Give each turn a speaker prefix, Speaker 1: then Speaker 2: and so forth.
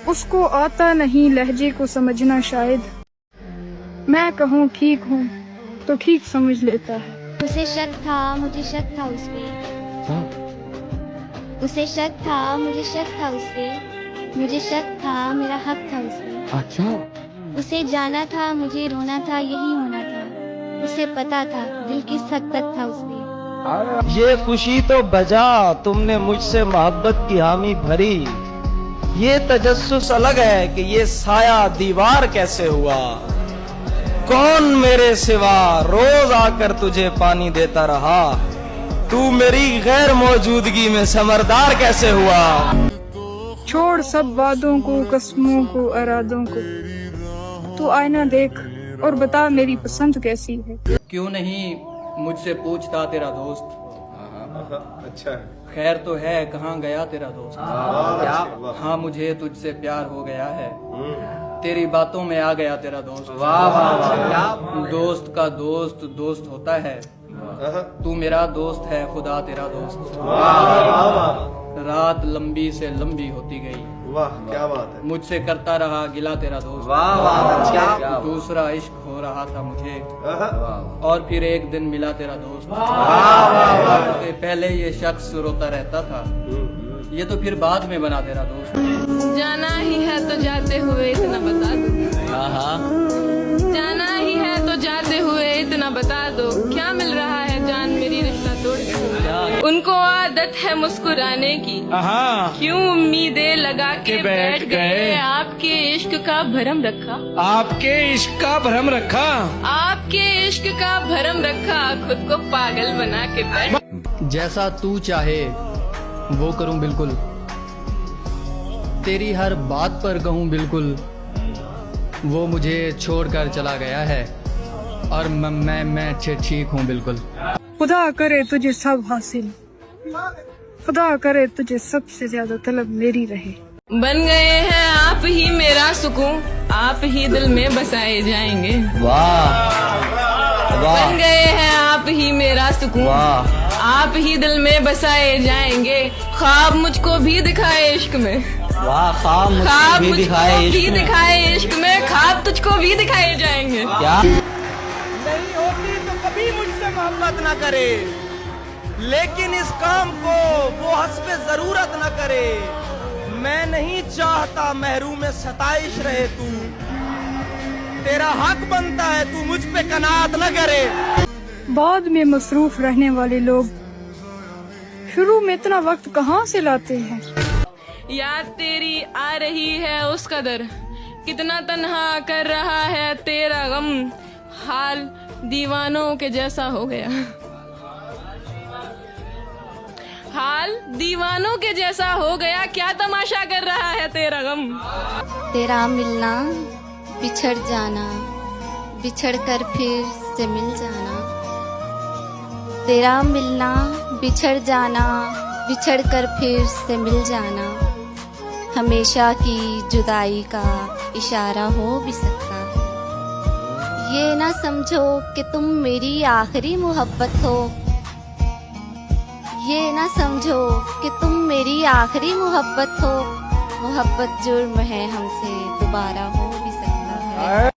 Speaker 1: उसको आता नहीं लहजे को समझना शायद। मैं कहूँ ठीक हूँ तो ठीक समझ लेता है।
Speaker 2: उसे शक था मुझे शक था उस पे, उसे शक था मुझे शक था उस पे, मुझे शक था मेरा हक था उस पे।
Speaker 3: अच्छा,
Speaker 2: उसे जाना था मुझे रोना था यही होना था, उसे पता था दिल किस हद तक था उस पे।
Speaker 4: ये खुशी तो बजा तुमने मुझसे मोहब्बत की हामी भरी, ये तजस्सुस अलग है कि ये साया दीवार कैसे हुआ। कौन मेरे सिवा रोज आकर तुझे पानी देता रहा, तू मेरी गैर मौजूदगी में समरदार कैसे हुआ।
Speaker 1: छोड़ सब वादों को कसमों को इरादों को, तू आईना देख और बता मेरी पसंद कैसी है।
Speaker 5: क्यों नहीं मुझसे पूछता तेरा दोस्त,
Speaker 6: अच्छा है।
Speaker 5: खैर तो है कहाँ गया तेरा दोस्त।
Speaker 6: क्या?
Speaker 5: हाँ मुझे तुझसे प्यार हो गया है, तेरी बातों में आ गया तेरा दोस्त।
Speaker 6: वाह वाह वाह।
Speaker 5: दोस्त का दोस्त दोस्त होता है, तू मेरा दोस्त है खुदा तेरा दोस्त। रात लंबी से लंबी होती गई,
Speaker 6: वाह क्या बात है।
Speaker 5: मुझसे करता रहा गिला तेरा दोस्त।
Speaker 6: वाह वाह क्या।
Speaker 5: दूसरा इश्क हो रहा था मुझे, और फिर एक दिन मिला तेरा दोस्त। पहले ये शख्स रोता रहता था, ये तो फिर बाद में बना तेरा दोस्त।
Speaker 7: जाना ही है तो जाते हुए इतना बता दो, जाना ही है तो जाते हुए इतना बता दो, क्या मिल रहा है जान मेरी रिश्ता तोड़ के। उनको आदत है मुस्कुराने की, क्यों उम्मीदें लगा के बैठ गए। आपके इश्क का भरम रखा,
Speaker 4: आपके इश्क का भ्रम रखा,
Speaker 7: आपके इश्क का भरम रखा, खुद को पागल बना के बैठ।
Speaker 5: जैसा तू चाहे वो करूं बिल्कुल, तेरी हर बात पर कहूं बिल्कुल। वो मुझे छोड़कर चला गया है और मैं ठीक हूं बिल्कुल।
Speaker 1: खुदा करे तुझे सब हासिल, खुदा करे तुझे सबसे ज्यादा तलब मेरी रहे।
Speaker 7: बन गए हैं आप ही मेरा सुकून, आप ही दिल में बसाए जाएंगे। बन गए हैं आप ही मेरा सुकून, आप ही दिल में बसाए जाएंगे। ख्वाब मुझको भी दिखाए इश्क में,
Speaker 4: ख्वाब
Speaker 7: ख्वाब मुझको भी दिखाए इश्क में, ख्वाब तुझको भी दिखाए जाएंगे।
Speaker 4: क्या नहीं होती तो कभी मुझसे मोहब्बत न करे, लेकिन इस काम को वो हस्बे जरूरत न करे। मैं नहीं चाहता महरूम में सताइश रहे तू, तेरा हक बनता है तू मुझ पे कनात न करे।
Speaker 1: बाद में मसरूफ रहने वाले लोग शुरू में इतना वक्त कहाँ से लाते हैं।
Speaker 7: याद तेरी आ रही है उस कदर, कितना तन्हा कर रहा है तेरा गम, हाल दीवानों के जैसा हो गया, हाल दीवानों के जैसा हो गया, क्या तमाशा कर रहा है तेरा गम।
Speaker 2: तेरा मिलना बिछड़ जाना, बिछड़ कर फिर से मिल जाना, तेरा मिलना बिछड़ जाना, बिछड़ कर फिर से मिल जाना, हमेशा की जुदाई का इशारा हो भी सकता है। ये ना समझो कि तुम मेरी आखिरी मोहब्बत हो, ये ना समझो कि तुम मेरी आखिरी मोहब्बत हो, मोहब्बत जुर्म है हमसे दोबारा हो भी सकता है।